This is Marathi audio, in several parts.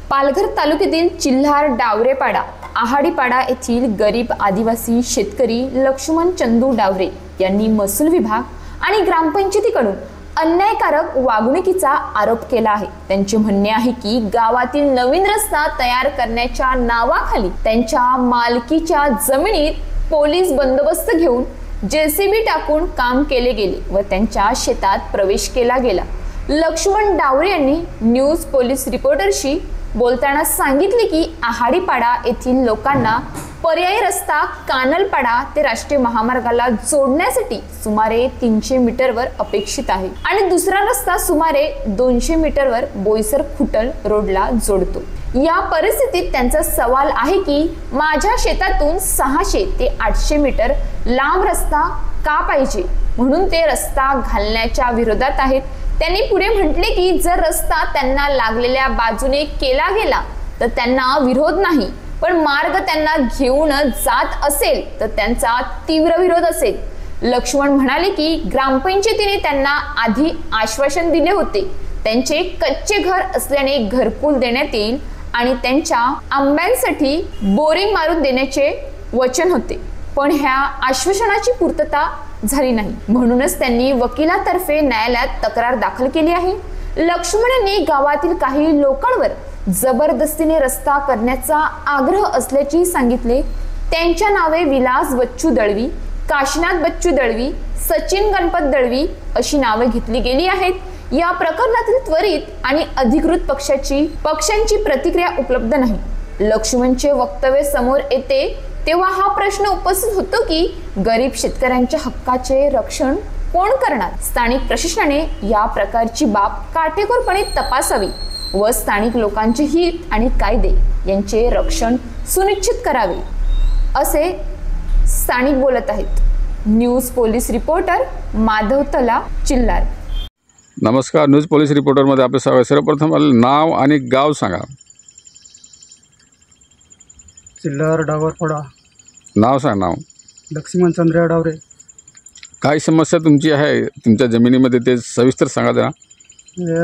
पालघर तालुक्यातील चिल्हार डावरेपाडा आहाडीपाडा येथील गरीब आदिवासी शेतकरी लक्ष्मण चंदू डावरे यांनी महसूल विभाग आणि ग्रामपंचायतीकडून अन्यायकारक वागणुकीचा आरोप केला आहे। त्यांचे म्हणणे आहे की गावातील नवीन रस्ता तयार करण्याच्या नावाखाली त्यांच्या मालकीच्या जमिनीत पोलीस बंदोबस्त घेऊन जेसीबी टाकून काम केले गेले व त्यांच्या शेतात प्रवेश केला गेला। लक्ष्मण डावरे यांनी न्यूज पोलीस रिपोर्टरशी बोलताना सांगितले की आहाडीपाडा येथील लोकांना पर्यायी रस्ता कानलपाडा ते राष्ट्रीय महामार्गाला जोडण्यासाठी सुमारे 300 मीटरवर अपेक्षित आहे आणि दुसरा रस्ता सुमारे 200 मीटरवर बोईसर खुटल रोडला जोडतो। या परिस्थितीत त्यांचा सवाल आहे की माझ्या शेतातून 600 ते 800 मीटर लांब रस्ता का पाहिजे, म्हणून ते रस्ता घालण्याच्या विरोधात आहेत। त्यांनी पुढे म्हटले की जर रस्ता त्यांना लागलेल्या बाजूने केला गेला तर त्यांना विरोध नाही, पण मार्ग त्यांना घेऊन जात असेल तर त्यांचा तीव्र विरोध असेल। लक्ष्मण म्हणाले की ग्रामपंचायतीने त्यांना आधी आश्वासन दिले होते, त्यांचे कच्चे घर असल्याने घरकुल देण्यात येईल आणि त्यांच्या आंब्यांसाठी बोरिंग मारून देण्याचे वचन होते, पण ह्या आश्वासनाची पूर्तता झाली नाही, म्हणूनच त्यांनी वकिलातर्फे न्यायालयात तक्रार दाखल केली आहे। लक्ष्मण यांनी गावातील काही लोकांवर जबरदस्तीने रस्ता करण्याचा आग्रह असल्याचे सांगितले। त्यांच्या नावे विलास बच्चू दळवी, काशीनाथ बच्चू दळवी, सचिन गणपत दळवी अशी नावे घेतली गेली आहेत। या प्रकरणातील त्वरित आणि अधिकृत पक्षांची प्रतिक्रिया उपलब्ध नाही। लक्ष्मणचे वक्तव्य समोर येते तेव्हा हा प्रश्न उपस्थित होतो की गरीब शेतकऱ्यांच्या हक्काचे रक्षण कोण करणार। स्थानिक प्रशासनाने या प्रकारची बाब काटेकोरपणे तपासावी व स्थानिक लोकांचे हित आणि कायदे यांचे रक्षण सुनिश्चित करावे, असे स्थानिक बोलत आहेत। न्यूज पोलीस रिपोर्टर माधव तला, चिल्हार। नमस्कार, न्यूज पोलीस रिपोर्टर मध्ये आपले स्वागत। सर्वप्रथम नाव आणि गाव सांगा। चिल्हार डावरपाडा। नाव सांग। नाव लक्ष्मण चंद्र डावरे। काय समस्या तुमची आहे तुमच्या जमिनीमध्ये ते सविस्तर सांगा जरा।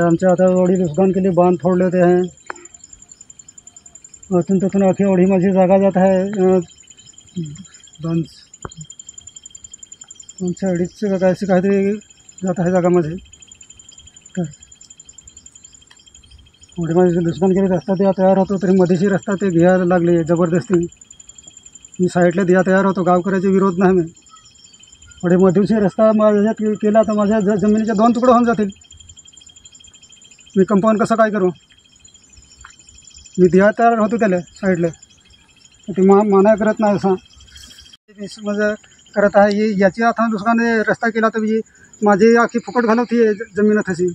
आमच्या आता ओढी नुकसान केली, बांध फोडले होते हैं, तिथून अख्खी ओढी माझी जागा जात आहे 200-250 काहीतरी जात आहे जागा माझी। ओढी माझी नुकसान केली, रस्ता द्या तयार होतो तरी मधीची रस्ता ते घ्यायला लागले जबरदस्ती। मी साईडला द्या तयार होतो, गावकऱ्याचे विरोध नाही। मी पुढे मधूनशी रस्ता माझ्यात केला तर माझ्या जमिनीचे 2 तुकडे होऊन जातील। मी कंपाऊंड कसं काय करू? मी द्या तयार होतो त्याला साईडला, ते माना करत नाही असं माझं करत आहे। याची आता नुकसान रस्ता केला तर माझी आखी फुकट घालवती जमीन तशी,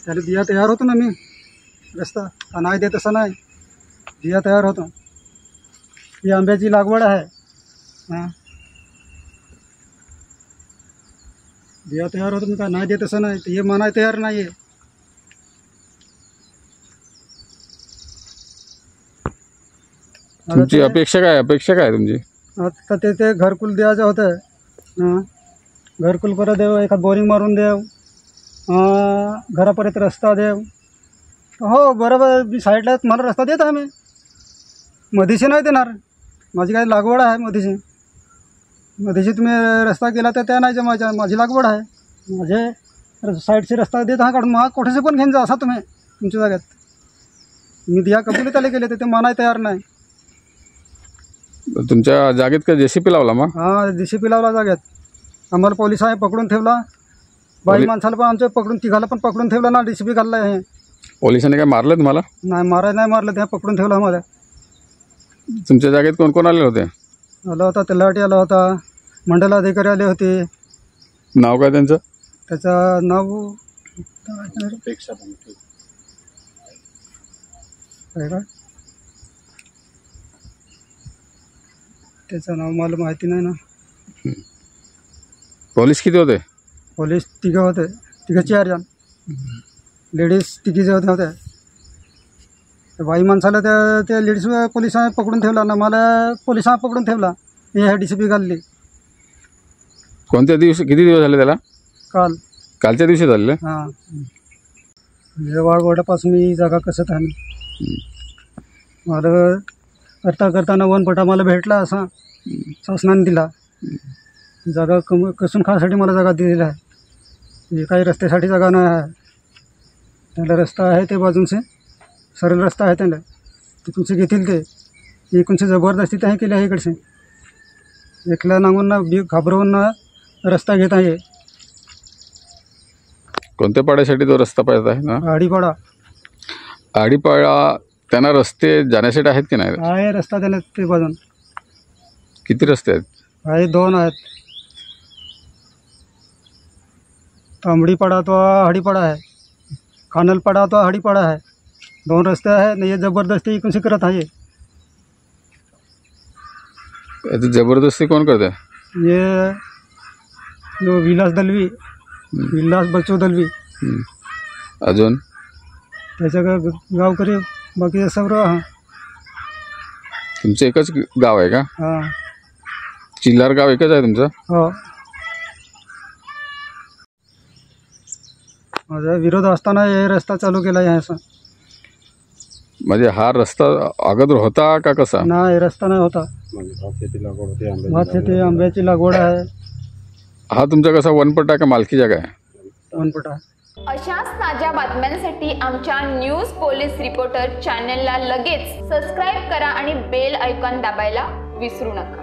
त्याला द्या तयार होतो ना मी। रस्ता का नाही देत असं नाही, द्या तयार होतो। ही आंब्याची लागवड आहे, हां द्या तयार होतो मी, का नाही देत असं नाही, हे मानाय तयार नाही आहे। तुमची अपेक्षा काय तुमची? आता ते घरकुल द्यायचं होतं, हां घरकुल परत देव, एखाद बोरिंग मारून देव, घरापर्यंत रस्ता देव। हो बरोबर, मी साईडला मला रस्ता देत आहे, मी मधीशी नाही देणार। माझी काही लागवड आहे मधीशी तुम्ही रस्ता केला तर त्या नाही जमायच्या, माझी लागवड आहे। माझे साईडचे रस्ता देत हा काढून, मग कुठेसे पण घेऊन जा असा तुम्ही तुमच्या जागेत। मी द्या कबुली त्याला केले तर ते मानाय तयार नाही। तुमच्या जागेत का जेसीपी लावला मग? हां जेसीपी लावला जागेत। आम्हाला पोलीस आहे पकडून ठेवला, बाई माणसाला पण आमच्या पकडून, तिघाला पण पकडून ठेवला ना, जेसीबी घालला आहे। पोलिसांनी काय मारलं तुम्हाला? नाही मारलं, त्या पकडून ठेवलं आम्हाला। तुमच्या जागेत कोण कोण आले होते? आला होता तलाठी, आला होता मंडलाधिकारी आले होते। नाव काय त्यांचं? त्याचं नाव काय का, त्याचं नाव मला माहिती नाही ना। पोलीस किती होते? पोलीस 3 होते, 4 जण, लेडीज 3 होते। बाई माणसाला त्या लेडीज पोलिसांनी पकडून ठेवला ना, मला पोलिसांनी पकडून ठेवला, हे DCP घालली। कोणत्या दिवशी, किती दिवस झाले त्याला? कालच्या दिवशी झाले। हां वाळवडापासून मी जागा कसत आहे। मला करता करताना वनपटा मला भेटला असा शासनाने दिला. जागा कसून खाण्यासाठी मला जागा दिलेली आहे. हे काही रस्त्यासाठी जागा नाही आहे. त्याला रस्ता आहे ते बाजूंचे सरळ रस्ता आहे त्याला तिकडचे घेतील ते इकडचे जबरदस्ती त्याही केली आहे. इकडचे एकला नांगून ना घाबरवून ना रस्ता घेत आहे. कोणत्या पाड्यासाठी तो रस्ता पाहिजे आहे ना? आडीपाडा आडीपाडा त्यांना रस्ते जाण्यासाठी आहेत की नाही? आहे रस्ता त्याला ते बाजून किती रस्ते आहेत? आहे 2 आहेत. तांबडीपाडा तो हाडीपाडा आहे. खानलपाडा तो हाडीपाडा आहे. 2 रस्ते आहेत. हे जबरदस्ती इकडून करत आहे. याची जबरदस्ती कोण करते? ये जो विलास दलवी विलास बच्चू दलवी अजून त्याच्या गावकरी बाकी सर्व हां तुमचं एकच गाव आहे का? हां चिल्हार गाव एकच आहे तुमचं? हो. माझा विरोध असताना हे रस्ता चालू केला आहे असं. म्हणजे हा रस्ता अगोदर होता का कसा? नाही रस्ता नाही होता. भात शेती आंब्याची लागवड आहे. हा तुमचा कसा वनपट्टा का मालकी जागा आहे? वनपटा. अशाच ताज्या बातम्यांसाठी आमच्या न्यूज पोलीस रिपोर्टर चॅनलला लगेच सबस्क्राईब करा आणि बेल आयकॉन दाबायला विसरू नका.